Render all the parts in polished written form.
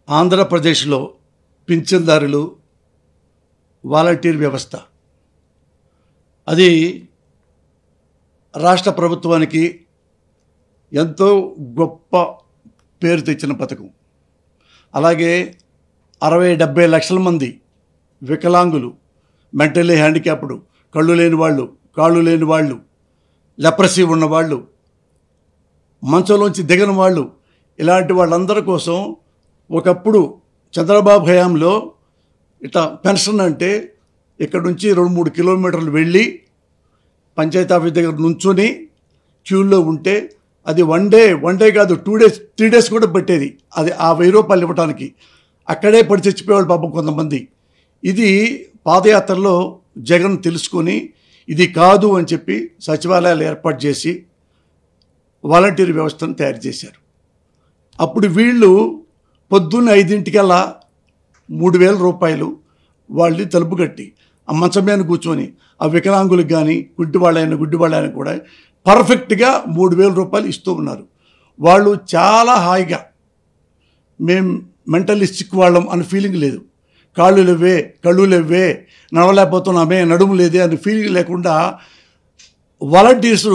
ఆంధ్రప్రదేశ్లో పింఛన్దారులు వాలంటీర్ వ్యవస్థ అది రాష్ట్ర ప్రభుత్వానికి ఎంతో గొప్ప పేరు తెచ్చిన పథకం. అలాగే 60-70 లక్షల మంది వికలాంగులు, మెంటల్లీ హ్యాండిక్యాప్డ్, కళ్ళు లేని వాళ్ళు, కాళ్ళు లేని వాళ్ళు, లెప్రసీ ఉన్నవాళ్ళు, మంచంలోంచి దిగని వాళ్ళు, ఇలాంటి వాళ్ళందరి కోసం ఒకప్పుడు చంద్రబాబు హయాంలో ఇట్లా పెన్షన్ అంటే ఇక్కడ నుంచి 2-3 కిలోమీటర్లు వెళ్ళి పంచాయతీ ఆఫీస్ దగ్గర నుంచొని క్యూల్లో ఉంటే అది వన్ డే కాదు 2 days 3 days కూడా పెట్టేది. అది ఆ 1000 రూపాయలు ఇవ్వడానికి అక్కడే పడి చచ్చిపోయేవాళ్ళు పాపం కొంతమంది. ఇది పాదయాత్రలో జగన్ తెలుసుకొని ఇది కాదు అని చెప్పి సచివాలయాలు ఏర్పాటు చేసి వాలంటీర్ వ్యవస్థను తయారు చేశారు. అప్పుడు వీళ్ళు పొద్దున్న 5 3,000 రూపాయలు వాళ్ళని తలుపు కట్టి ఆ మంచం మీద కూర్చొని ఆ వికలాంగులకు కానీ గుడ్డివాళ్ళైనా కూడా పర్ఫెక్ట్గా 3,000 రూపాయలు ఇస్తూ ఉన్నారు. వాళ్ళు చాలా హాయిగా మేము మెంటల్లీ సిక్ వాళ్ళం అనే ఫీలింగ్ లేదు. కళ్ళు లేవే, నడవలేకపోతున్నామే, నడుము లేదే అనే ఫీలింగ్ లేకుండా వాలంటీర్స్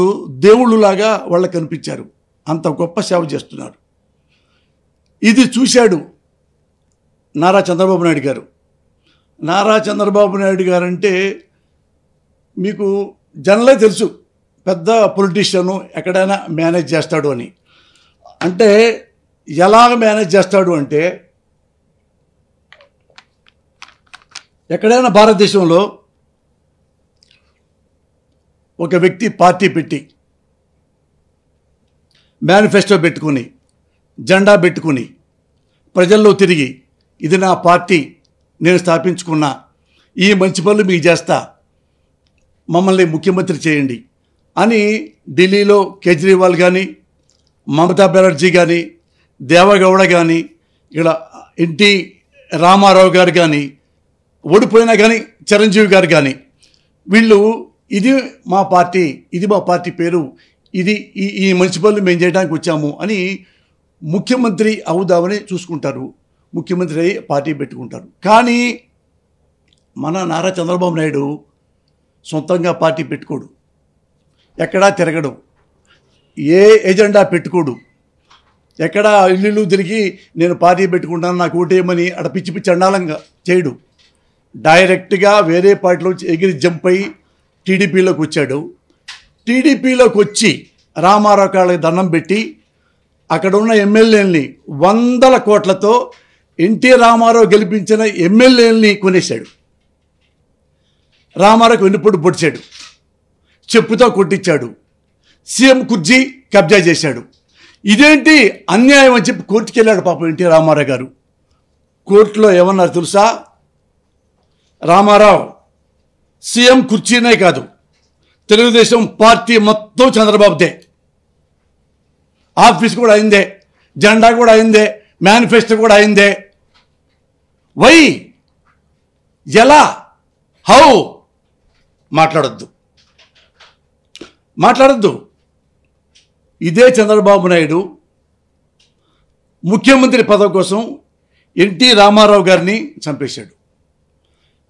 దేవుళ్ళులాగా వాళ్ళకి కనిపించారు. అంత గొప్ప సేవ చేస్తున్నారు. ఇది చూశాడు నారా చంద్రబాబు నాయుడు గారు. నారా చంద్రబాబు నాయుడు గారు అంటే మీకు జనరల్గా తెలుసు, పెద్ద పొలిటీషియను ఎక్కడైనా మేనేజ్ చేస్తాడు అని. అంటే ఎలాగ మేనేజ్ చేస్తాడు అంటే, ఎక్కడైనా భారతదేశంలో ఒక వ్యక్తి పార్టీ పెట్టి మేనిఫెస్టో పెట్టుకుని జెండా పెట్టుకుని ప్రజల్లో తిరిగి ఇది నా పార్టీ, నేను స్థాపించుకున్నా, ఈ మంచి పనులు మీకు చేస్తా, మమ్మల్ని ముఖ్యమంత్రి చేయండి అని ఢిల్లీలో కేజ్రీవాల్ కానీ, మమతా బెనర్జీ కానీ, దేవగౌడ కానీ, ఇక్కడ ఎన్టీ రామారావు గారు కానీ, ఓడిపోయినా కానీ చిరంజీవి గారు కానీ, వీళ్ళు ఇది మా పార్టీ పేరు, ఇది ఈ మంచి పనులు మేము చేయడానికి వచ్చాము అని ముఖ్యమంత్రి అవుదామని చూసుకుంటారు. ముఖ్యమంత్రి అయ్యి పార్టీ పెట్టుకుంటారు. కానీ మన నారా చంద్రబాబు నాయుడు సొంతంగా పార్టీ పెట్టుకోడు, ఎక్కడా తిరగడు, ఏ ఎజెండా పెట్టుకోడు, ఎక్కడా ఇల్లు తిరిగి నేను పార్టీ పెట్టుకుంటాను నాకు ఓటేయమని అక్కడ పిచ్చి అండాలంగా చేయడు. డైరెక్ట్గా వేరే పార్టీలోంచి ఎగిరి జంప్ అయ్యి టీడీపీలోకి వచ్చాడు. టీడీపీలోకి వచ్చి రామారావు కాళ్ళకి దండం పెట్టి అక్కడ ఉన్న ఎమ్మెల్యేలని 100 కోట్లతో ఎన్టీ రామారావు గెలిపించిన ఎమ్మెల్యేలని కొనేశాడు. రామారావుకి వెన్నుపోటు పొడిచాడు, చెప్పుతో కొట్టించాడు, సీఎం కుర్చీ కబ్జా చేశాడు. ఇదేంటి అన్యాయం అని చెప్పి కోర్టుకి వెళ్ళాడు పాపం ఎన్టీ రామారావు గారు. కోర్టులో ఏమన్నారు తెలుసా? రామారావు సీఎం కుర్చీనే కాదు, తెలుగుదేశం పార్టీ మొత్తం చంద్రబాబుదే, ఆఫీస్ కూడా అయిందే, జెండా కూడా అయిందే, మేనిఫెస్టో కూడా అయిందే. వై, ఎలా, హౌ మాట్లాడొద్దు. ఇదే చంద్రబాబు నాయుడు ముఖ్యమంత్రి పదవి కోసం ఎన్టీ రామారావు గారిని చంపేశాడు.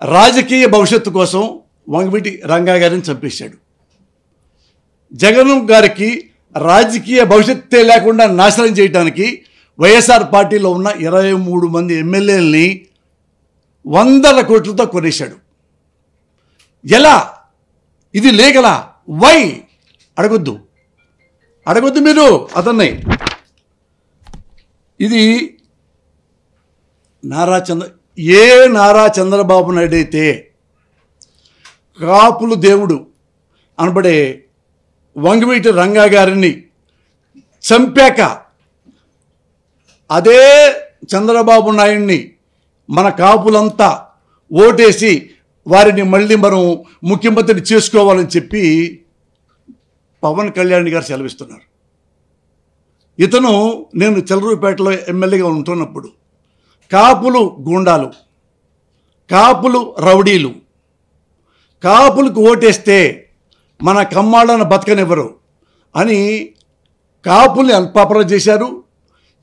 రాజకీయ భవిష్యత్తు కోసం వంగవీటి రంగా గారిని చంపేశాడు. జగన్ గారికి రాజకీయ భవిష్యత్తే లేకుండా నాశనం చేయడానికి వైఎస్ఆర్ పార్టీలో ఉన్న 23 మంది ఎమ్మెల్యేలని 100 కోట్లతో కొనేశాడు. ఎలా? ఇది లీగలా? వై? అడగొద్దు మీరు అతన్ని. ఇది నారా చంద్రబాబు నాయుడు అయితే కాపులు దేవుడు అనబడే వంగవీటి రంగా గారిని చంపాక అదే చంద్రబాబు నాయుడిని మన కాపులంతా ఓటేసి వారిని మళ్ళీ మనం ముఖ్యమంత్రిని చేసుకోవాలని చెప్పి పవన్ కళ్యాణ్ గారు సెలవిస్తున్నారు. ఇతను నేను చెలరూపేటలో ఎమ్మెల్యేగా ఉంటున్నప్పుడు కాపులు గూండాలు, కాపులు రౌడీలు, కాపులకు ఓటేస్తే మన కమ్మాళ్ళను బతకనివ్వరు అని కాపుల్ని అన్పాపులర్ చేశారు.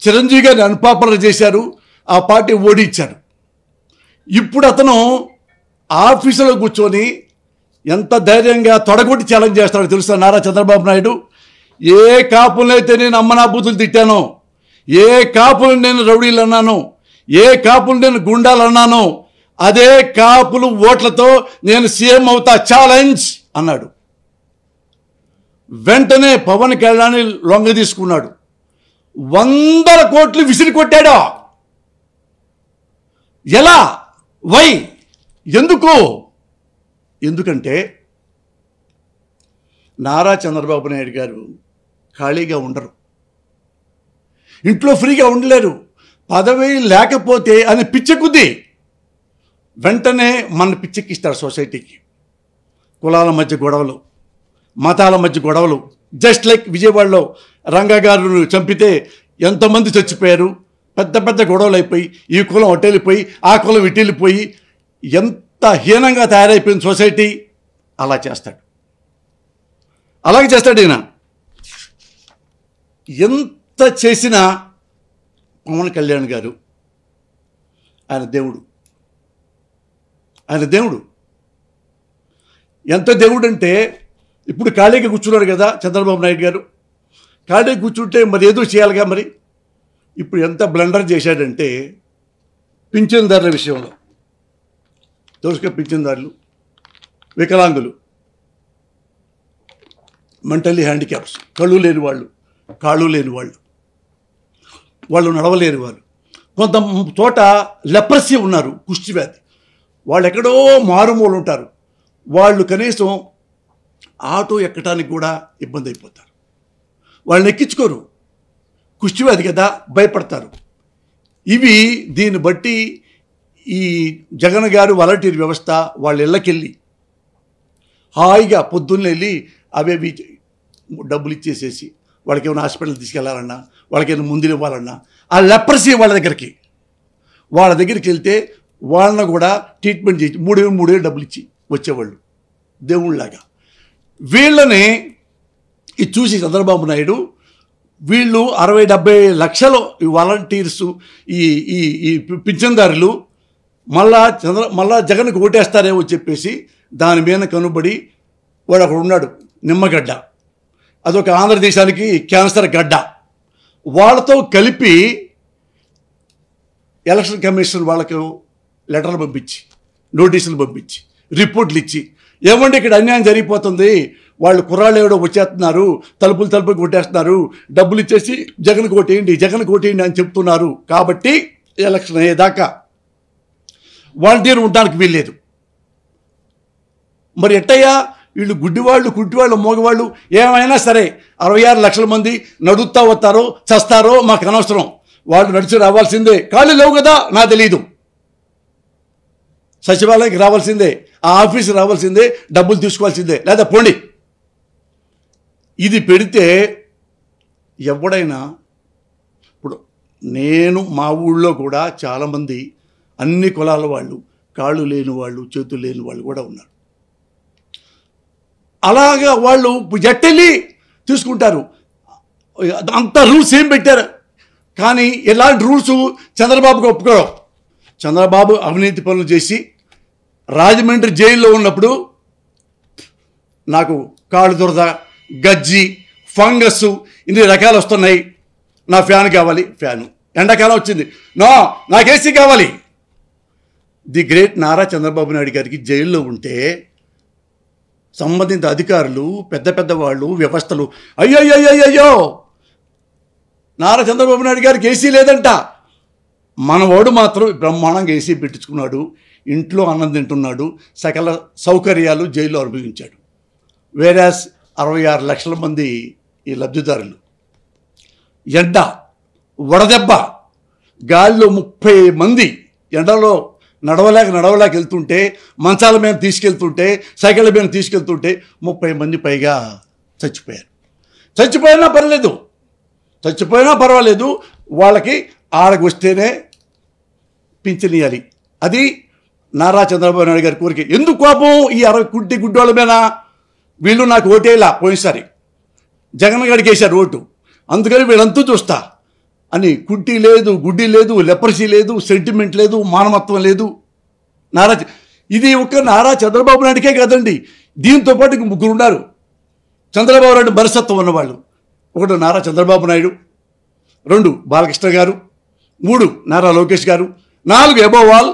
చిరంజీవి గారిని అన్పాపులర్ చేశారు. ఆ పార్టీ ఓడించాడు. ఇప్పుడు అతను ఆఫీసులో కూర్చొని ఎంత ధైర్యంగా తొడగొట్టి ఛాలెంజ్ చేస్తాడో తెలుసా నారా చంద్రబాబు నాయుడు? ఏ కాపులనైతే నేను అమ్మనా బూతులు తిట్టానో, ఏ కాపులను నేను రౌడీలు అన్నాను, ఏ కాపులు నేను గుండాలు అన్నాను, అదే కాపులు ఓట్లతో నేను సీఎం అవుతా, ఛాలెంజ్ అన్నాడు. వెంటనే పవన్ కళ్యాణ్ లొంగ తీసుకున్నాడు. 100 కోట్లు విసిరి కొట్టాడు. ఎలా? వై? ఎందుకు? ఎందుకంటే నారా చంద్రబాబు నాయుడు గారు ఖాళీగా ఉండరు, ఇంట్లో ఫ్రీగా ఉండలేరు. పదవి లేకపోతే అని పిచ్చెక్కుద్ది. వెంటనే మన పిచ్చెక్కిస్తారు సొసైటీకి. కులాల మధ్య గొడవలు, మతాల మధ్య గొడవలు. జస్ట్ లైక్ విజయవాడలో రంగా గారు చంపితే ఎంతమంది చచ్చిపోయారు, పెద్ద పెద్ద గొడవలు అయిపోయి ఈ కులం అట్టెళ్ళిపోయి ఆ కులం ఇట్టెళ్ళిపోయి ఎంత హీనంగా తయారైపోయింది సొసైటీ. అలా చేస్తాడు, అలాగే చేస్తాడు ఈయన. ఎంత చేసినా పవన్ కళ్యాణ్ గారు ఆయన దేవుడు, ఆయన దేవుడు. ఎంత దేవుడు అంటే ఇప్పుడు ఖాళీగా కూర్చున్నారు కదా చంద్రబాబు నాయుడు గారు. ఖాళీగా కూర్చుంటే మరి ఏదో చేయాలిగా. మరి ఇప్పుడు ఎంత బ్లండర్ చేశాడంటే పింఛన్దారుల విషయంలో, దోషక పింఛన్దారులు, వికలాంగులు, మెంటల్లీ హ్యాండిక్యాప్స్, కళ్ళు లేని వాళ్ళు, కాళ్ళు లేని వాళ్ళు, వాళ్ళు నడవలేని వాళ్ళు, కొంత చోట లెప్రసీ ఉన్నారు, కుష్టి వ్యాధి, వాళ్ళు ఎక్కడో మారుమూలు ఉంటారు. వాళ్ళు కనీసం ఆటో ఎక్కడానికి కూడా ఇబ్బంది అయిపోతారు. వాళ్ళని ఎక్కించుకోరు, కుష్టివ్యాధి కదా, భయపడతారు. ఇవి దీన్ని బట్టి ఈ జగన్ గారు వాలంటీర్ వ్యవస్థ వాళ్ళ ఇళ్ళకెళ్ళి హాయిగా పొద్దున్న వెళ్ళి అవేవి డబ్బులు ఇచ్చేసేసి వాళ్ళకి ఏమైనా హాస్పిటల్ తీసుకెళ్లాలన్నా, వాళ్ళకి ఏమైనా ముందులు ఇవ్వాలన్నా, ఆ లెప్రసీ వాళ్ళ దగ్గరికి వెళ్తే వాళ్ళని కూడా ట్రీట్మెంట్ చేసి 3,000 డబ్బులు ఇచ్చి వచ్చేవాళ్ళు దేవుళ్ళలాగా. వీళ్ళని ఇది చూసి చంద్రబాబు నాయుడు వీళ్ళు 60-70 లక్షలు ఈ వాలంటీర్సు, ఈ ఈ ఈ పింఛన్దారులు మళ్ళా జగన్కి ఓటేస్తారేమో చెప్పేసి దాని మీద కనుబడి వాడు అక్కడ ఉన్నాడు, నిమ్మగడ్డ. అదొక ఆంధ్రదేశానికి క్యాన్సర్ గడ్డ. వాళ్ళతో కలిపి ఎలక్షన్ కమిషన్ వాళ్ళకు లెటర్లు పంపించి, నోటీసులు పంపించి, రిపోర్ట్లు ఇచ్చి, ఏమంటే ఇక్కడ అన్యాయం జరిగిపోతుంది, వాళ్ళు కుర్రాళ్ళు ఎవడో వచ్చేస్తున్నారు, తలుపులు కొట్టేస్తున్నారు, డబ్బులు ఇచ్చేసి జగన్ కోటేయండి అని చెప్తున్నారు, కాబట్టి ఎలక్షన్ అయ్యేదాకా వాలంటీర్ ఉండడానికి వీల్లేదు. మరి ఎట్టయ్యా వీళ్ళు గుడ్డివాళ్ళు, కుంటివాళ్ళు, మోగవాళ్ళు ఏమైనా సరే 66 లక్షల మంది నడుస్తూ వస్తారో చస్తారో మాకు అనవసరం, వాళ్ళు నడిచి రావాల్సిందే. ఖాళీ లేవు కదా, నాకు తెలీదు. సచివాలయానికి రావాల్సిందే, ఆ ఆఫీస్కి రావాల్సిందే, డబ్బులు తీసుకోవాల్సిందే, లేదా పోండి. ఇది పెడితే ఎవడైనా, ఇప్పుడు నేను మా ఊళ్ళో కూడా చాలామంది అన్ని కులాల వాళ్ళు, కాళ్ళు లేని వాళ్ళు, చేతులు లేని వాళ్ళు కూడా ఉన్నారు. అలాగా వాళ్ళు జట్టెళ్ళి తీసుకుంటారు. అంత రూల్స్ ఏం పెట్టారు, కానీ ఎలాంటి రూల్స్ చంద్రబాబుకి ఒప్పుకోవడం. చంద్రబాబు అవినీతి పనులు చేసి రాజమండ్రి జైల్లో ఉన్నప్పుడు నాకు కాళ్ళు దురద, గజ్జి, ఫంగస్ ఇన్ని రకాలు వస్తున్నాయి, నా ఫ్యాన్ కావాలి. ఫ్యాను ఎండాకాలం వచ్చింది, నాకు ఏసీ కావాలి. ది గ్రేట్ నారా చంద్రబాబు నాయుడు గారికి జైల్లో ఉంటే సంబంధిత అధికారులు, పెద్ద వాళ్ళు, వ్యవస్థలు అయ్యో నారా చంద్రబాబు నాయుడు గారికి ఏసీ లేదంట, మనవాడు మాత్రం బ్రహ్మాండంగా ఏసీ పెట్టించుకున్నాడు, ఇంట్లో అన్నం తింటున్నాడు, సకల సౌకర్యాలు జైల్లో అనుభవించాడు. వేరాస్ 66 లక్షల మంది ఈ లబ్ధిదారులు ఎండ, వడదెబ్బ, గాలిలో 30 మంది ఎండలో నడవలేక వెళ్తుంటే, మంచాల మీద తీసుకెళ్తుంటే, సైకిళ్ళ మీద తీసుకెళ్తుంటే 30 మంది పైగా చచ్చిపోయినా పర్వాలేదు, వాళ్ళకి ఆడకు వస్తేనే పింఛనియాలి. అది నారా చంద్రబాబు నాయుడు గారి కోరిక. ఎందుకు కోపం ఈ 60 గుడ్డోళ్ళ మీద? వీళ్ళు నాకు ఓటేలా పోయినసారి జగన్ గారికి వేశారు ఓటు, అందుకని వీళ్ళంతా చూస్తా. అని కుంటి లేదు, గుడ్డి లేదు, లెపర్సీ లేదు, సెంటిమెంట్ లేదు, మానవత్వం లేదు. ఇది ఒక నారా చంద్రబాబు నాయుడికే కాదండి, దీంతో పాటు ఇంక ముగ్గురు ఉన్నారు చంద్రబాబు నాయుడు మనస్తత్వం ఉన్నవాళ్ళు. ఒకటి నారా చంద్రబాబు నాయుడు, 2 బాలకృష్ణ గారు, 3 నారా లోకేష్ గారు, 4 అబోవ్ ఆల్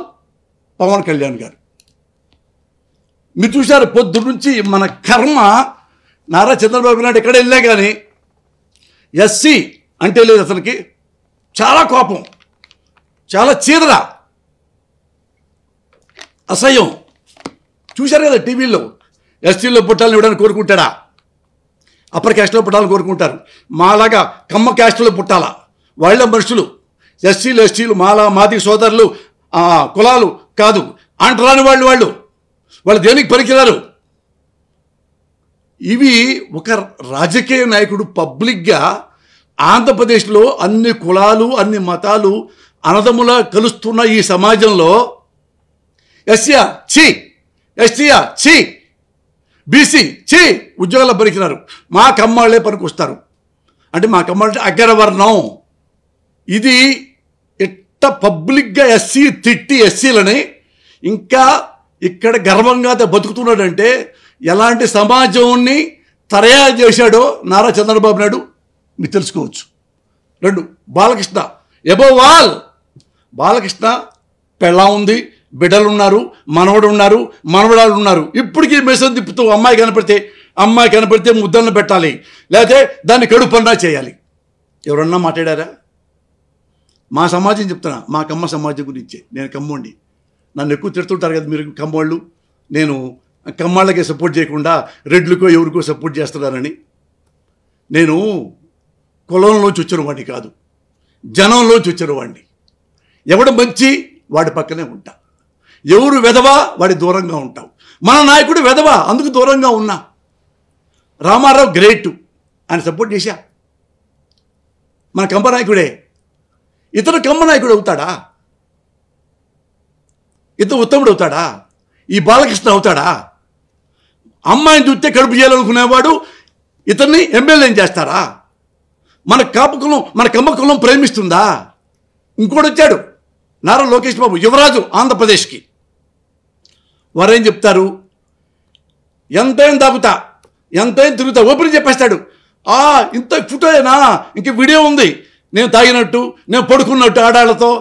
పవన్ కళ్యాణ్ గారు. మీరు చూశారు పొద్దు నుంచి మన కర్మ. నారా చంద్రబాబు నాయుడు ఎక్కడ వెళ్ళా కానీ ఎస్సీ అంటే లేదు అతనికి, చాలా కోపం, చాలా చీదర, అసహ్యం. చూశారు కదా టీవీలో. ఎస్సీలో పుట్టాలని ఇవ్వడానికి కోరుకుంటాడా? అప్పర్ క్యాస్ట్లో పుట్టాలని కోరుకుంటారు. మాలాగా కమ్మ క్యాస్ట్లో పుట్టాలా? వాళ్ళ మనుషులు ఎస్సీలు మాది సోదరులు కులాలు కాదు అంటరాని వాళ్ళు దేనికి పనికిరారు. ఇవి ఒక రాజకీయ నాయకుడు పబ్లిక్గా ఆంధ్రప్రదేశ్లో అన్ని కులాలు అన్ని మతాలు అనదములా కలుస్తున్న ఈ సమాజంలో ఎస్సీయా ఛీ, ఎస్టీయా ఛీ, బీసీ ఛీ, ఉద్యోగాల్లో పనికిరారు, మా కమ్మాళ్ళే పనికొస్తారు అంటే మా కమ్మాళ్ళే అగ్రవర్ణం. ఇది ఎట్ట పబ్లిక్గా ఎస్సీ తిట్టి ఎస్సీలని ఇంకా ఇక్కడ గర్వంగా బతుకుతున్నాడంటే ఎలాంటి సమాజాన్ని తయారు చేశాడో నారా చంద్రబాబు నాయుడు మీరు తెలుసుకోవచ్చు. 2 బాలకృష్ణ అబోవ్ ఆల్. బాలకృష్ణ పెళ్ళా ఉంది, బిడ్డలు ఉన్నారు, మనవడు ఉన్నారు, మనవడాలు ఉన్నారు. ఇప్పటికీ మెసేజ్ తిప్పుతూ అమ్మాయి కనపడితే ముద్దలను పెట్టాలి, లేకపోతే దాన్ని కడుపన్నా చేయాలి. ఎవరన్నా మాట్లాడారా? మా సమాజం చెప్తున్నా, మా కమ్మ సమాజం గురించి. నేను కమ్మోండి, నన్ను ఎక్కువ తిడుతుంటారు కదా మీరు కమ్మోళ్ళు, నేను కమ్మాళ్ళకే సపోర్ట్ చేయకుండా రెడ్లకో ఎవరికో సపోర్ట్ చేస్తున్నారని. నేను కులంలోంచి వచ్చిన వాడిని కాదు, జనంలోంచి వచ్చిన వాడిని. ఎవడు మంచి వాడి పక్కనే ఉంటా, ఎవరు వెధవా వాడి దూరంగా ఉంటావు. మన నాయకుడు వెధవా, అందుకు దూరంగా ఉన్నా. రామారావు గ్రేట్, ఆయన సపోర్ట్ చేశా, మన కమ్మ నాయకుడే. ఇతను కమ్మ నాయకుడు అవుతాడా? ఇతను ఉత్తముడు అవుతాడా? ఈ బాలకృష్ణ అవుతాడా? అమ్మాయిని చూస్తే కడుపు చేయాలనుకునేవాడు ఇతన్ని ఎమ్మెల్యేని చేస్తారా? మన కాపు కులం, మన కమ్మ కులం ప్రేమిస్తుందా? ఇంకోటి వచ్చాడు నారా లోకేష్ బాబు, యువరాజు ఆంధ్రప్రదేశ్కి. వారేం చెప్తారు? ఎంతైనా తాగుతా, ఎంతైనా తిరుగుతా, ఓపెన్ చెప్పేస్తాడు. ఇంత ఫోటోయేనా, ఇంక వీడియో ఉంది, నేను తాగినట్టు, నేను పడుకున్నట్టు ఆడాళ్ళతో,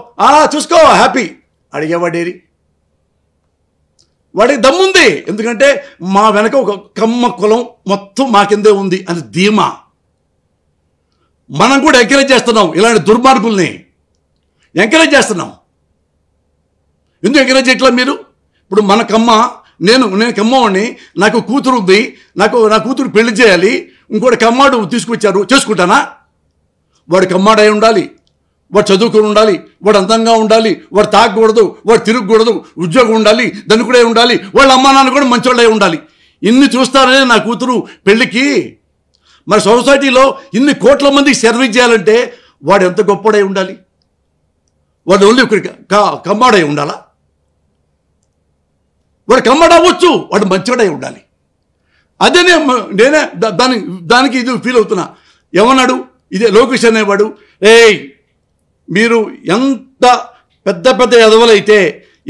చూసుకో హ్యాపీ. అడిగేవాడేరి? వాడికి దమ్ముంది, ఎందుకంటే మా వెనక ఒక కమ్మ కులం మొత్తం మా కిందే ఉంది అని ధీమా. మనం కూడా ఎంకరేజ్ చేస్తున్నాం, ఇలాంటి దుర్మార్గుల్ని ఎంకరేజ్ చేస్తున్నాం. ఎందుకు ఎంకరేజ్ చేయట్లా మీరు? ఇప్పుడు మన కమ్మ, నేను కమ్మవాడిని, నాకు కూతురు ఉంది, నా కూతురు పెళ్లి చేయాలి, ఇంకోటి కమ్మాడు తీసుకొచ్చారు, చేసుకుంటానా? వాడు కమ్మాడై ఉండాలి, వాడు చదువుకుని ఉండాలి, వాడు అందంగా ఉండాలి, వాడు తాగకూడదు, వాడు తిరగకూడదు, ఉద్యోగం ఉండాలి, ధనికుడే ఉండాలి, వాళ్ళ అమ్మా నాన్న కూడా మంచోళ్ళే ఉండాలి. ఇన్ని చూస్తారనే నా కూతురు పెళ్ళికి. మరి సొసైటీలో ఇన్ని కోట్ల మందికి సర్వీస్ చేయాలంటే వాడు ఎంత గొప్పడై ఉండాలి? వాడు ఓన్లీ ఒకరికి కమ్మాడై ఉండాలా? వాడు కమ్మడవచ్చు, వాడు మంచివాడై ఉండాలి. అదే నేనే దానికి ఇది ఫీల్ అవుతున్నా. ఏమన్నాడు ఇదే లోకేష్ అనేవాడు, మీరు ఎంత పెద్ద ఎదవలైతే,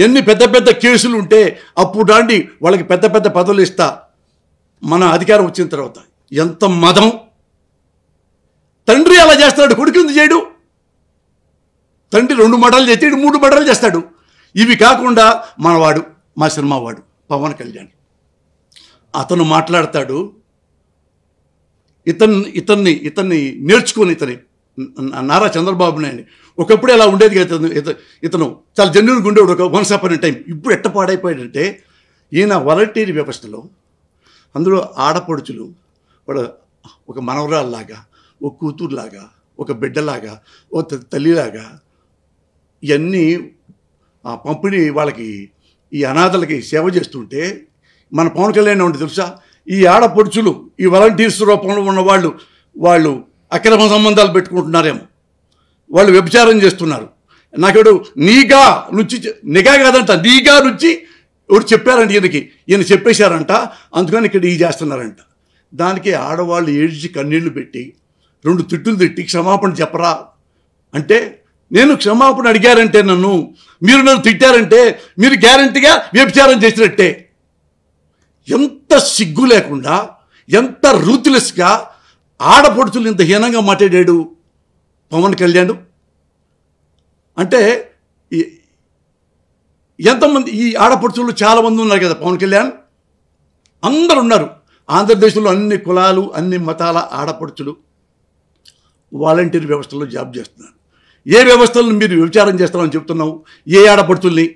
ఎన్ని పెద్ద కేసులు ఉంటే అప్పుడు రండి, వాళ్ళకి పెద్ద పదవులు ఇస్తా మన అధికారం వచ్చిన తర్వాత. ఎంత మదం! తండ్రి అలా చేస్తాడు, కొడుకు ఎందుకు చేయడు? తండ్రి 2 మర్డర్లు చేస్తే 3 మర్డర్లు చేస్తాడు. ఇవి కాకుండా మనవాడు, మా సినిమా వాడు పవన్ కళ్యాణ్, అతను మాట్లాడతాడు. ఇతన్ని నేర్చుకొని నారా చంద్రబాబు నాయుడు ఒకప్పుడు ఎలా ఉండేది కదా, ఇతను చాలా జెన్యున్గా ఉండేవాడు ఒక వన్స్ అపాన్ ఎ టైం. ఇప్పుడు ఎట్ట పాడైపోయాడంటే, ఈయన వాలంటీర్ వ్యవస్థలో అందులో ఆడపడుచులు వాడు ఒక మనవరాల్లాగా, ఒక కూతురులాగా, ఒక బిడ్డలాగా, ఒక తల్లిలాగా ఇవన్నీ పంపిణీ వాళ్ళకి, ఈ అనాథలకి సేవ చేస్తుంటే మన పవన్ కళ్యాణ్ ఉంటే తెలుసా, ఈ ఆడపడుచులు ఈ వాలంటీర్స్ రూపంలో ఉన్న వాళ్ళు అక్రమ సంబంధాలు పెట్టుకుంటున్నారేమో, వాళ్ళు వ్యభిచారం చేస్తున్నారు. నాకెవడు నిఘా కాదంట, నీగా నుంచి ఎవరు చెప్పారంట ఈయన చెప్పేశారంట, అందుకని ఇక్కడ చేస్తున్నారంట. దానికి ఆడవాళ్ళు ఏడ్చి కన్నీళ్లు పెట్టి 2 తిట్టులు తిట్టి క్షమాపణ చెప్పరా అంటే నేను క్షమాపణ అడిగారంటే మీరు నన్ను తిట్టారంటే మీరు గ్యారంటీగా వ్యభిచారం చేసినట్టే. ఎంత సిగ్గు లేకుండా, ఎంత రూత్లెస్గా ఆడపడుచులు ఇంత హీనంగా మాట్లాడాడు పవన్ కళ్యాణ్. అంటే ఎంతమంది ఈ ఆడపడుచులు చాలామంది ఉన్నారు కదా, పవన్ కళ్యాణ్ అందరు ఉన్నారు. ఆంధ్రదేశంలో అన్ని కులాలు అన్ని మతాల ఆడపడుచులు వాలంటీర్ వ్యవస్థలో జాబ్ చేస్తున్నారు. ఏ వ్యవస్థలను మీరు వ్యభిచారం చేస్తామని చెప్తున్నావు? ఏ ఆడపడుచుల్ని,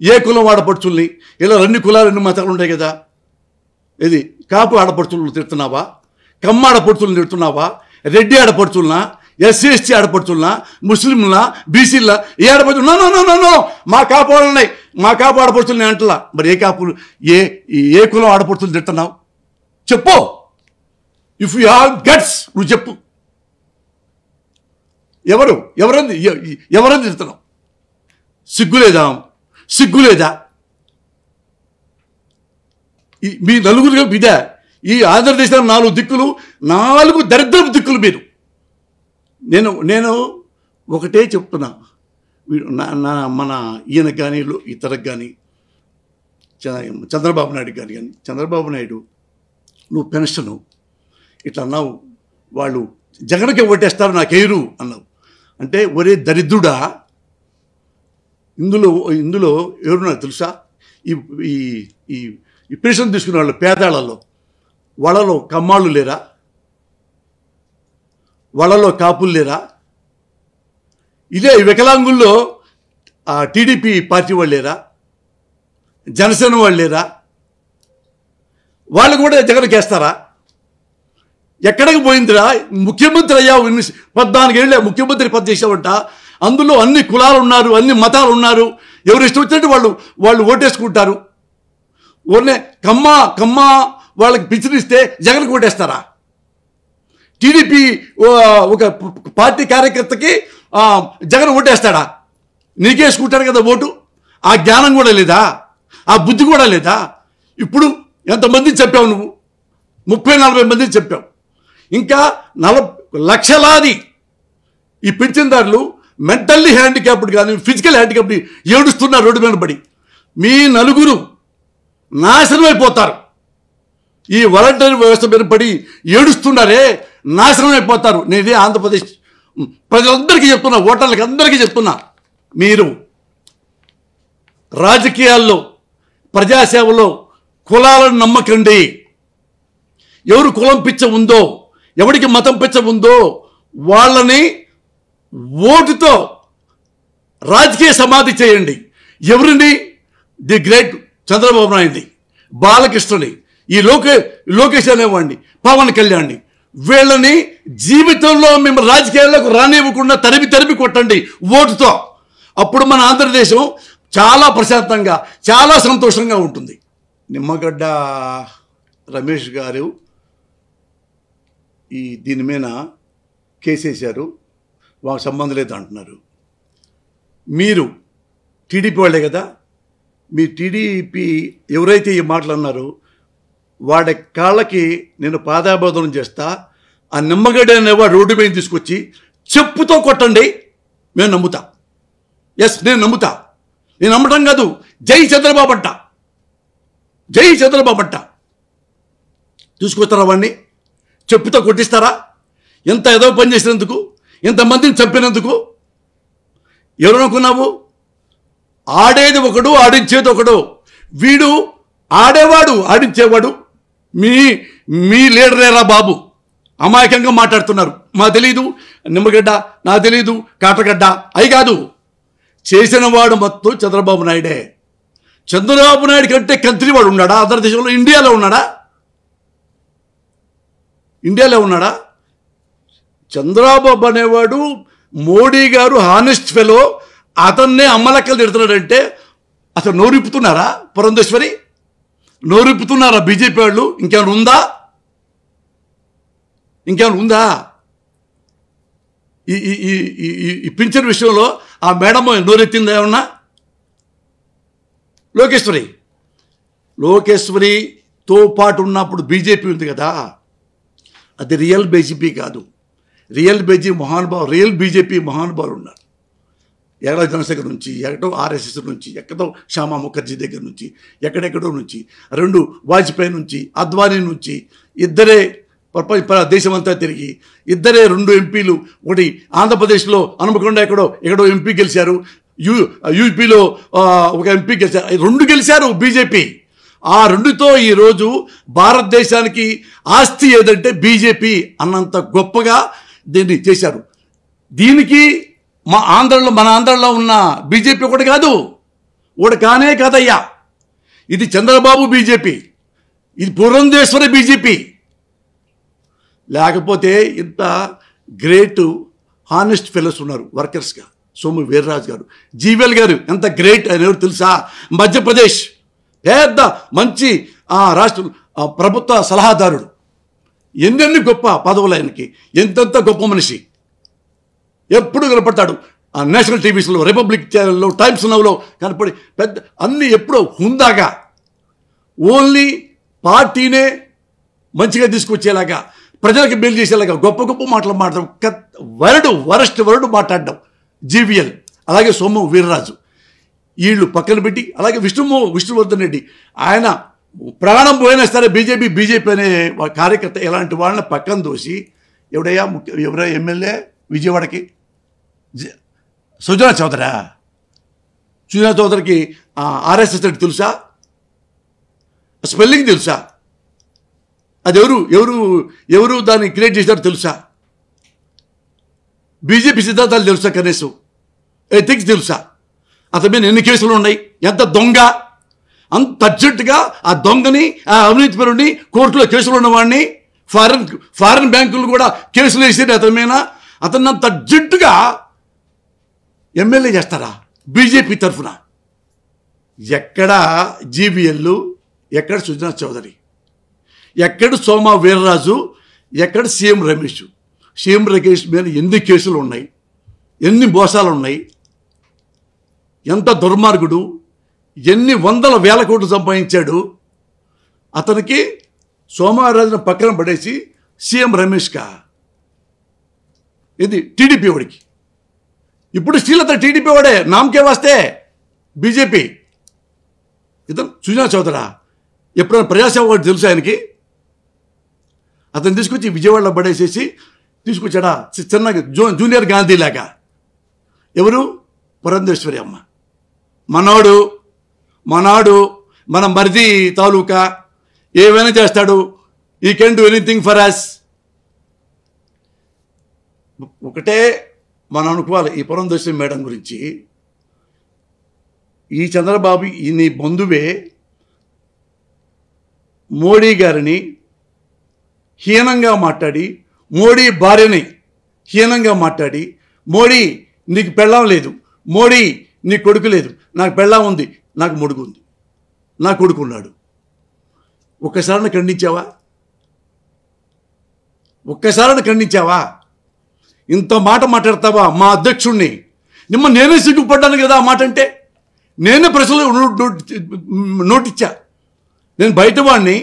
ఏ కులం ఆడపడుచుల్ని? ఇలా అన్ని కులాలు అన్ని మతాలు ఉంటాయి కదా. ఇది కాపు ఆడపడుచులను తిడుతున్నావా? కమ్మ ఆడపడుచులను తిడుతున్నావా? రెడ్డి ఆడపడుచులనా? ఎస్సీ ఎస్టీ ఆడపడుచులనా? ముస్లింలా? బీసీలా? ఏ ఆడపడుచు? నో మా కాపు వాళ్ళని, మా కాపు ఆడపడుచులని అంటలా. మరి ఏ కాపు ఏ కులం ఆడపడుచులు తిడుతున్నావు చెప్పు. ఇఫ్ యూ హావ్ గట్స్ నువ్వు చెప్పు. ఎవరని తిడుతున్నావు? సిగ్గులేదా? మీ నలుగురు ఇదే. ఈ ఆంధ్రదేశంలో 4 దిక్కులు, 4 దరిద్రపు దిక్కులు మీరు. నేను ఒకటే చెప్తున్నా, మన ఈయనకు కానీ ఇతరకు కానీ చంద్రబాబు నాయుడు కానీ చంద్రబాబు నాయుడు నువ్వు పెన్షను ఇట్లా అన్నావు, వాళ్ళు జగన్కి ఓటేస్తారు నాకేరు అన్నావు. అంటే ఒరే దరిద్రుడా, ఇందులో ఎవరున్నారు తెలుసా? ఈ పెన్షన్ తీసుకునే వాళ్ళు పేదాళ్ళలో, వాళ్ళలో కమ్మాళ్ళు లేరా? వాళ్ళలో కాపులు లేరా? ఇదే వికలాంగుల్లో టీడీపీ పార్టీ వాళ్ళు లేరా? జనసేన వాళ్ళు లేరా? వాళ్ళు కూడా జగన్కి వేస్తారా? ఎక్కడికి పోయిందిరా? ముఖ్యమంత్రి అయ్యావు, 14 ఏళ్ళే ముఖ్యమంత్రి పదవి చేసావంట. అందులో అన్ని కులాలు ఉన్నారు, అన్ని మతాలు ఉన్నారు. ఎవరు ఇష్టం వచ్చినట్టు వాళ్ళు ఓటేసుకుంటారు. ఓనే కమ్మ వాళ్ళకి పిచ్చినిస్తే జగన్కి ఓటేస్తారా? టీడీపీ ఒక పార్టీ కార్యకర్తకి జగన్ ఓటేస్తాడా? నీకేసుకుంటాడు కదా ఓటు. ఆ జ్ఞానం కూడా లేదా? ఆ బుద్ధి కూడా లేదా? ఇప్పుడు ఎంతమందిని చెప్పావు నువ్వు? 30-40 మందిని చెప్పావు. ఇంకా 40 లక్షలాది ఈ పింఛన్దారులు మెంటల్లీ హ్యాండిక్యాప్డ్ కానీ ఫిజికల్ హ్యాండిక్యాప్డ్ ఏడుస్తున్నారు రోడ్డు మీద పడి. మీ నలుగురు నాశనం అయిపోతారు. ఈ వాలంటీర్ వ్యవస్థ మీద పడి ఏడుస్తున్నారే, నాశనం అయిపోతారు. నేనే ఆంధ్రప్రదేశ్ ప్రజలందరికీ చెప్తున్నా, ఓటర్లకి అందరికీ చెప్తున్నా, మీరు రాజకీయాల్లో ప్రజాసేవలో కులాలను నమ్మకండి. ఎవరు కులం పిచ్చ ఉందో, ఎవరికి మతం పిచ్చ ఉందో వాళ్ళని ఓటుతో రాజకీయ సమాధి చేయండి. ఎవరిని? ది గ్రేట్ చంద్రబాబు నాయుడిని, బాలకృష్ణని, ఈ లోకేష్ అనేవాడిని, పవన్ కళ్యాణ్ని. వీళ్ళని జీవితంలో మేము రాజకీయాల్లోకి రానివ్వకుండా తరిమి కొట్టండి ఓటుతో. అప్పుడు మన ఆంధ్రదేశం చాలా ప్రశాంతంగా, చాలా సంతోషంగా ఉంటుంది. నిమ్మగడ్డ రమేష్ గారు దీని మీద కేసేశారు, వాళ్ళకి సంబంధం లేదు అంటున్నారు. మీరు టీడీపీ వాళ్ళే కదా, మీ టీడీపీ ఎవరైతే ఈ మాటలు అన్నారో వాడి కాళ్ళకి నేను పాదాబోధనం చేస్తా. ఆ నిమ్మగడ్డ అనేవాడు రోడ్డు మీద తీసుకొచ్చి చెప్పుతో కొట్టండి, మేము నమ్ముతా. ఎస్, నేను నమ్ముతా. నేను నమ్మటం కాదు, జై చంద్రబాబు అంట, జై చంద్రబాబు అంట. తీసుకొస్తారా వాడిని? చెప్పుతో కొట్టిస్తారా? ఎంత ఏదో పని చేసినందుకు, ఎంతమందిని చంపినందుకు. ఎవరనుకున్నావు? ఆడేది ఒకడు, ఆడించేది ఒకడు. వీడు ఆడేవాడు, ఆడించేవాడు మీ లీడరేరా బాబు. అమాయకంగా మాట్లాడుతున్నారు. మా తెలీదు నిమ్మగడ్డ, నా తెలీదు కాటగడ్డ, అయి కాదు. చేసిన వాడు మొత్తం చంద్రబాబు నాయుడే. చంద్రబాబు నాయుడు కంటే కంత్రివాడు ఉన్నాడా ఆంధ్రదేశంలో? ఇండియాలో ఉన్నాడా? చంద్రబాబు అనేవాడు, మోడీ గారు హానెస్ట్ ఫెలో, అతన్నే అమ్మలక్కలు తిడుతున్నాడంటే అసలు నోరిప్పుతున్నారా? పురంధేశ్వరి నోరిప్పుతున్నారా బీజేపీ వాళ్ళు? ఇంకేమైనా ఉందా? ఈ పింఛన్ విషయంలో ఆ మేడం నోరెత్తిందా ఏమన్నా? లోకేశ్వరితో పాటు ఉన్నప్పుడు బీజేపీ ఉంది కదా, అది రియల్ బీజేపీ కాదు, రియల్ బీజేపీ మహానుభావులు ఉన్నారు. ఎక్కడో జనశేఖర్ నుంచి, ఎక్కడో ఆర్ఎస్ఎస్ నుంచి, ఎక్కడో శ్యామా ముఖర్జీ దగ్గర నుంచి, ఎక్కడెక్కడో నుంచి, 2 వాజ్పేయి నుంచి, అద్వానీ నుంచి, ఇద్దరే దేశమంతా తిరిగి 2 ఎంపీలు, ఒకటి ఆంధ్రప్రదేశ్లో హనుమకొండ ఎక్కడో ఎంపీ గెలిచారు, యూపీలో ఒక ఎంపీ గెలిచారు, 2 గెలిచారు బీజేపీ. ఆ 2తో ఈరోజు భారతదేశానికి ఆస్తి ఏదంటే బీజేపీ అన్నంత గొప్పగా దీన్ని చేశారు. దీనికి మన ఆంధ్రలో ఉన్న బీజేపీ ఒకటి కాదు, ఒకటి కానే కాదయ్యా. ఇది చంద్రబాబు బీజేపీ, ఇది పురంధేశ్వరి బీజేపీ. లేకపోతే ఇంత గ్రేట్ హానెస్ట్ ఫెలోస్ ఉన్నారు వర్కర్స్గా. సోము వీర్రాజు గారు, జీవెల్ గారు ఎంత గ్రేట్ అని ఎవరు తెలుసా? మధ్యప్రదేశ్ పెద్ద మంచి రాష్ట్ర ప్రభుత్వ సలహాదారుడు. ఎన్నెన్ని గొప్ప పదవులు ఆయనకి, ఎంతెంత గొప్ప మనిషి. ఎప్పుడు కనపడతాడు నేషనల్ టీవీస్లో, రిపబ్లిక్ ఛానల్లో, టైమ్స్ నవ్లో కనపడి పెద్ద అన్నీ ఎప్పుడో హుందాగా ఓన్లీ పార్టీనే మంచిగా తీసుకొచ్చేలాగా, ప్రజలకు మేలు చేసేలాగా గొప్ప మాటలు మాట్లాడడం, వరస్ట్ వర్డ్ మాట్లాడడం జీవీఎల్, అలాగే సోము వీర్రాజు. వీళ్ళు పక్కన పెట్టి, అలాగే విష్ణువర్ధన్ రెడ్డి, ఆయన ప్రాణం పోయినా సరే బీజేపీ అనే కార్యకర్త, ఇలాంటి వాళ్ళని పక్కన దోసి ఎవరయ్యా ఎమ్మెల్యే విజయవాడకి? సుజనా చౌదరికి ఆర్ఎస్ఎస్ అంటే తెలుసా? స్పెల్లింగ్ తెలుసా? అది ఎవరు దాన్ని క్రియేట్ చేశారో తెలుసా? బీజేపీ సిద్ధాంతాలు తెలుసా? కనీసం ఎథిక్స్ తెలుసా? అతని మీద ఎన్ని కేసులు ఉన్నాయి? ఎంత దొంగ! అంత అర్జెంటుగా ఆ దొంగని, ఆ అవినీతిపరుడిని, కోర్టులో కేసులు ఉన్నవాడిని, ఫారిన్ బ్యాంకులు కూడా కేసులు వేసి అతని మీద, అతన్ని అంత అర్జెంటుగా ఎమ్మెల్యే చేస్తారా బీజేపీ తరఫున? ఎక్కడ జీవీఎల్, ఎక్కడ సుజనా చౌదరి, ఎక్కడ సోమా వీర్రాజు, ఎక్కడ సీఎం రమేష్ మీద ఎన్ని కేసులు ఉన్నాయి, ఎన్ని మోసాలు ఉన్నాయి, ఎంత దుర్మార్గుడు, ఎన్ని వందల వేల కోట్లు సంపాదించాడు. అతనికి సోమవారాజును పక్కన పడేసి సీఎం రమేష్కా ఇది టీడీపీ వాడికి. ఇప్పుడు శ్రీలత టీడీపీ వాడే, నామకే వస్తే బీజేపీ. ఇతను సుజనా చౌదరా ఎప్పుడైనా ప్రజాసేవ వాడు తెలుసు ఆయనకి? అతను తీసుకొచ్చి విజయవాడలో పడేసేసి తీసుకొచ్చాడా చిన్నగా, జూనియర్ గాంధీ లాగా. ఎవరు? పురంధేశ్వరి అమ్మ. మనోడు మన మరిది తాలూకా, ఏమైనా చేస్తాడు. He can do anything for us. ఒకటే మనం అనుకోవాలి ఈ పురంధేశ్వరి మేడం గురించి. ఈ చంద్రబాబు నీ బంధువే మోడీ గారిని హీనంగా మాట్లాడి, మోడీ భార్యని హీనంగా మాట్లాడి, మోడీ నీకు పెళ్ళాం లేదు, మోడీ నీ కొడుకు లేదు, నాకు పెళ్ళాం ఉంది, నాకు మొడుగు ఉంది, నా కొడుకున్నాడు. ఒక్కసారిని ఖండించావా? ఇంత మాట మాట్లాడతావా మా అధ్యక్షుణ్ణి? నేనే సిగ్గుపడ్డాను కదా ఆ మాట అంటే. నేనే ప్రజలు నోటిచ్చా. నేను బయట వాడిని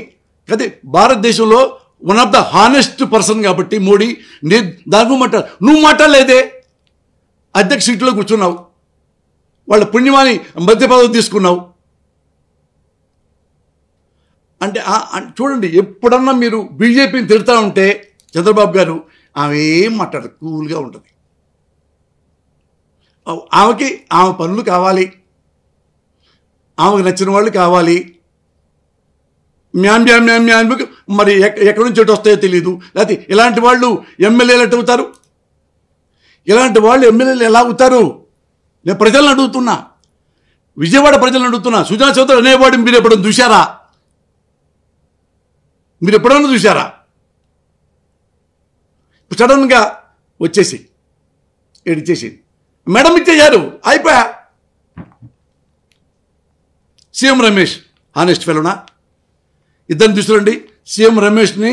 కదే, భారతదేశంలో one of the honest person కాబట్టి మోడీ. దాని నువ్వు మాట్లాడలేదే. అధ్యక్ష సీట్లో కూర్చున్నావు, వాళ్ళ పుణ్యమాని మధ్య పదవి తీసుకున్నావు అంటే. చూడండి, ఎప్పుడన్నా మీరు బీజేపీని తిడతా ఉంటే చంద్రబాబు గారు ఆమె ఏం మాట్లాడదు, కూల్గా ఉంటుంది. ఆమె పనులు కావాలి, ఆమెకు నచ్చిన వాళ్ళు కావాలి. మ్యామ్ మరి ఎక్కడి నుంచి ఎటు వస్తాయో తెలియదు. లేకపోతే ఇలాంటి వాళ్ళు ఎమ్మెల్యేలు ఎటు అవుతారు? ఇలాంటి వాళ్ళు ఎమ్మెల్యేలు ఎలా అవుతారు? నేను ప్రజలను అడుగుతున్నా, విజయవాడ ప్రజలను అడుగుతున్నా. సుజనా చౌదరి అనేవాడు మీరు ఎప్పుడైనా చూశారా? సడన్గా వచ్చేసి ఏడిచేసి మేడం ఇచ్చేశారు, అయిపోయా. సీఎం రమేష్ హానెస్ట్ ఫెలోనా? ఇద్దరిని తీసుకురండి. సీఎం రమేష్ని,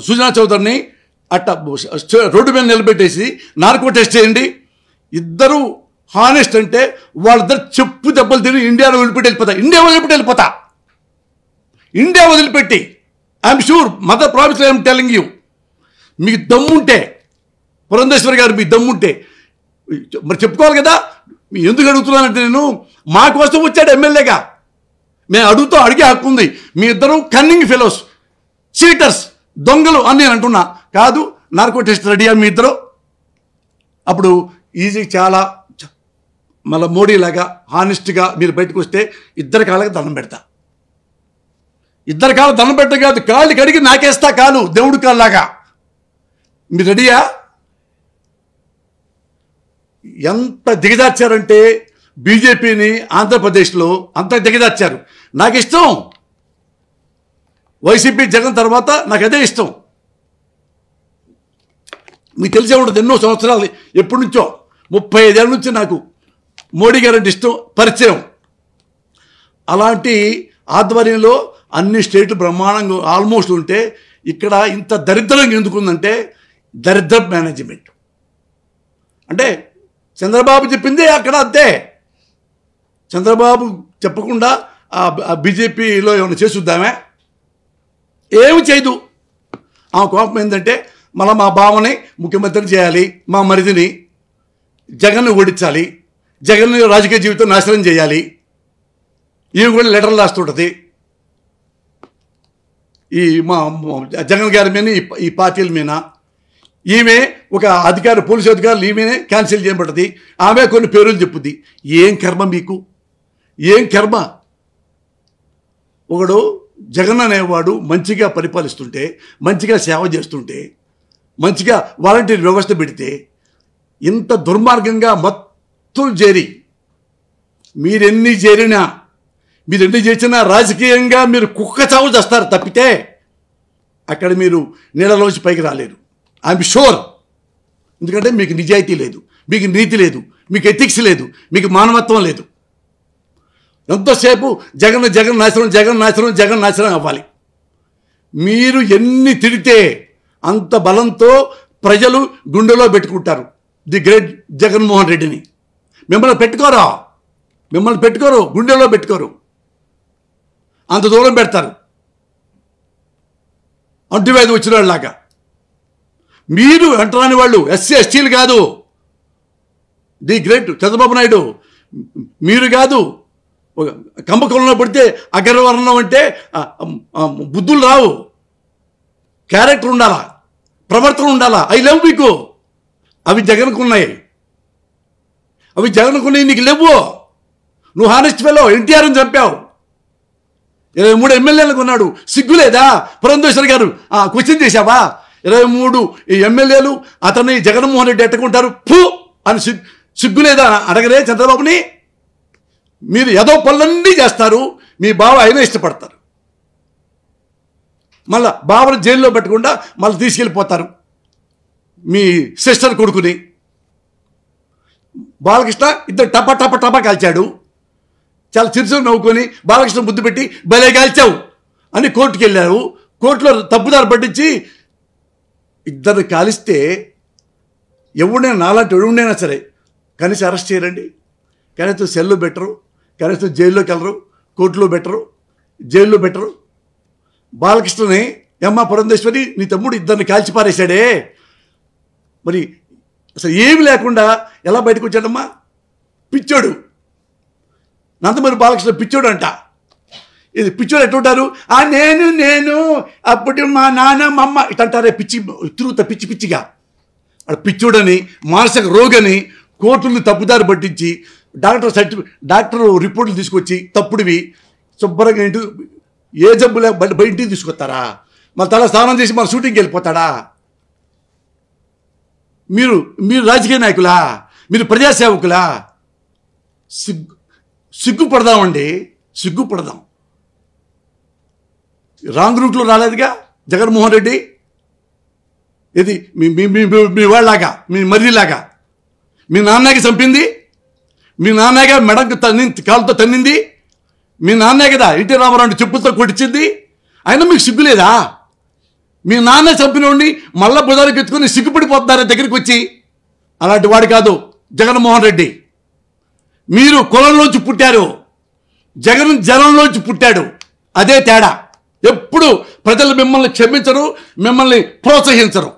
సుజనా చౌదరిని అట్ట రోడ్డు మీద నిలబెట్టేసి నార్కో టెస్ట్ చేయండి. ఇద్దరు హానెస్ట్ అంటే వాళ్ళిద్దరు చెప్పు దెబ్బలు తిని ఇండియా వదిలిపెట్టి I'm sure mother promise I'm telling you, మీకు దమ్ముంటే పురంధేశ్వరి గారు మీ దమ్ముంటే మరి చెప్పుకోవాలి కదా. ఎందుకు అడుగుతున్నానంటే నేను మా కోసం వచ్చాడు ఎమ్మెల్యేగా, మేము అడిగే హక్కు ఉంది. మీ ఇద్దరు కన్నింగ్ ఫెలోస్, చీటర్స్, దొంగలు అని నేను అంటున్నా. కాదు, నార్కో టెస్ట్ రెడీయా మీ ఇద్దరు? అప్పుడు ఈజీ చాలా మళ్ళీ మోడీలాగా హానెస్ట్గా మీరు బయటకు వస్తే ఇద్దరు కాళ్ళకి దండం పెడతా. ఇద్దరు కాళ్ళు దండం పెట్ట కాదు, కాళ్ళు కడిగి నాకేస్తా కాలు, దేవుడి కాళ్ళలాగా. మీరు రెడీయా? ఎంత దిగజార్చారంటే బీజేపీని ఆంధ్రప్రదేశ్లో అంత దిగజార్చారు. నాకు ఇష్టం వైసీపీ, జగన్ తర్వాత నాకు అదే ఇష్టం. మీకు తెలిసే ఉంటుంది, ఎన్నో సంవత్సరాలు, ఎప్పటి నుంచో 35 ఏళ్ళ నుంచి నాకు మోడీ గారు అంటే ఇష్టం, పరిచయం. అలాంటి ఆధ్వర్యంలో అన్ని స్టేట్లు బ్రహ్మాండంగా ఆల్మోస్ట్ ఉంటే ఇక్కడ ఇంత దరిద్రంగా ఎందుకుందంటే దరిద్ర మేనేజ్మెంట్. అంటే చంద్రబాబు చెప్పింది అక్కడ అంతే. చంద్రబాబు చెప్పకుండా ఆ బీజేపీలో ఏమైనా చేసుద్దామే? ఏమి చేయదు. ఆ కోపం ఏంటంటే మళ్ళీ మా బావని ముఖ్యమంత్రిని చేయాలి, మా మరిదిని జగన్ను ఓడించాలి, జగన్ రాజకీయ జీవితం నాశనం చేయాలి. ఇవి కూడా లెటర్లు రాస్తుంటుంది ఈ మా జగన్ గారి మీద, ఈ పార్టీల మీద. ఈమె ఒక అధికారి, పోలీసు అధికారులు ఈమెనే క్యాన్సిల్ చేయబడుతుంది. ఆమె కొన్ని పేర్లు చెప్పుద్ది. ఏం కర్మ మీకు, ఏం కర్మ? ఒకడు జగన్ అనేవాడు మంచిగా పరిపాలిస్తుంటే, మంచిగా సేవ చేస్తుంటే, మంచిగా వాలంటీర్ వ్యవస్థ పెడితే ఇంత దుర్మార్గంగా మొత్తం చేరి మీరెన్ని చేసినా రాజకీయంగా మీరు కుక్క చావు చేస్తారు తప్పితే అక్కడ మీరు నీళ్ళలోంచి పైకి రాలేరు. I'm sure. ఎందుకంటే మీకు నిజాయితీ లేదు, మీకు నీతి లేదు, మీకు ఎథిక్స్ లేదు, మీకు మానవత్వం లేదు. ఎంతోసేపు జగన్ నాశనం అవ్వాలి. మీరు ఎన్ని తిడితే అంత బలంతో ప్రజలు గుండెలో పెట్టుకుంటారు ది గ్రేట్ జగన్మోహన్ రెడ్డిని. మిమ్మల్ని పెట్టుకోరు, గుండెలో పెట్టుకోరు, అంత దూరం పెడతారు అంటువ్యాధి వచ్చిన వాళ్ళలాగా. మీరు అంటరాని వాళ్ళు, ఎస్సీ ఎస్టీలు కాదు, ది గ్రేట్ చంద్రబాబు నాయుడు మీరు కాదు. కంబకంలో పడితే అగ్రవర్ణం అంటే బుద్ధులు రావు, క్యారెక్టర్ ఉండాలా, ప్రవర్తన ఉండాలా. అవి లేవు మీకు. అవి జగన్కున్నాయి, నీకు లేవు. నువ్వు హానెస్ట్ ఫెలో, ఎన్టీఆర్ని చంపావు, 23 ఎమ్మెల్యేలకు ఉన్నాడు. సిగ్గు లేదా? పురంధేశ్వరి గారు క్వశ్చన్ చేశావా? 23 ఎమ్మెల్యేలు అతన్ని జగన్మోహన్ రెడ్డి ఎట్టుకుంటారు ఫూ అని సిగ్గు లేదా అడగలే చంద్రబాబుని? మీరు ఏదో పనులన్నీ చేస్తారు, మీ బావ అయినా ఇష్టపడతారు. మళ్ళా బావను జైల్లో పెట్టకుండా మళ్ళీ తీసుకెళ్ళిపోతారు మీ సిస్టర్ కొడుకుని. బాలకృష్ణ ఇద్దరు టపా కాల్చాడు. చాలా చిరుసలు నవ్వుకొని బాలకృష్ణ ముద్దు పెట్టి భలే కాల్చావు అని కోర్టుకు వెళ్ళారు. కోర్టులో తప్పుదారు పట్టించి ఇద్దరు కాలిస్తే ఎవడైనా, నాలాంటి ఎవడైనా సరే కనీసం అరెస్ట్ చేయరండి, కనీసం సెల్లో పెట్టరు, కనీసం జైల్లోకి వెళ్ళరు, కోర్టులో పెట్టరు, జైల్లో పెట్టరు. బాలకృష్ణని అమ్మ పురంధేశ్వరి నీ తమ్ముడు ఇద్దరిని కాల్చి పారేశాడే, మరి అసలు ఏమి లేకుండా ఎలా బయటకు వచ్చాడమ్మా? పిచ్చోడు. నందమూరి బాలకృష్ణ పిచ్చోడు అంట. ఇది పిచ్చోడు ఎట్టుంటారు? నేను అప్పుడు మా నాన్న మా అమ్మ ఇటంటారే, తిరుగుతా పిచ్చిగా. అక్కడ పిచ్చోడని, మానసిక రోగని కోర్టులను తప్పుదారి పట్టించి డాక్టర్ రిపోర్టులు తీసుకొచ్చి తప్పుడివి శుభ్రంగా ఏ జబ్బు లేక బయటికి తీసుకొస్తారా? మన తల స్నానం చేసి మన షూటింగ్కి వెళ్ళిపోతాడా? మీరు రాజకీయ నాయకులా? మీరు ప్రజాసేవకులా? సిగ్గుపడదామండి, సిగ్గుపడదాం. రాంగ్ రూట్లో రాలేదుగా జగన్మోహన్ రెడ్డి. ఇది మీ వాళ్ళలాగా, మీ మర్రిలాగా. మీ నాన్నకి చంపింది, మీ నాన్నగా మెడకు కాలుతో తన్నింది, మీ నాన్నే కదా ఎన్టీ రామారావు చెప్పులతో కొట్టించింది. అయినా మీకు సిగ్గు లేదా? మీ నాన్న చంపినోడిని మళ్ళా బుధానికి ఎత్తుకుని సిగ్గుపడిపోతున్నారు దగ్గరికి వచ్చి. అలాంటి వాడు కాదు జగన్మోహన్ రెడ్డి. మీరు కులంలోంచి పుట్టారు, జగన్ జనంలోంచి పుట్టాడు. అదే తేడా. ఎప్పుడు ప్రజలు మిమ్మల్ని క్షమించరు, మిమ్మల్ని ప్రోత్సహించరు.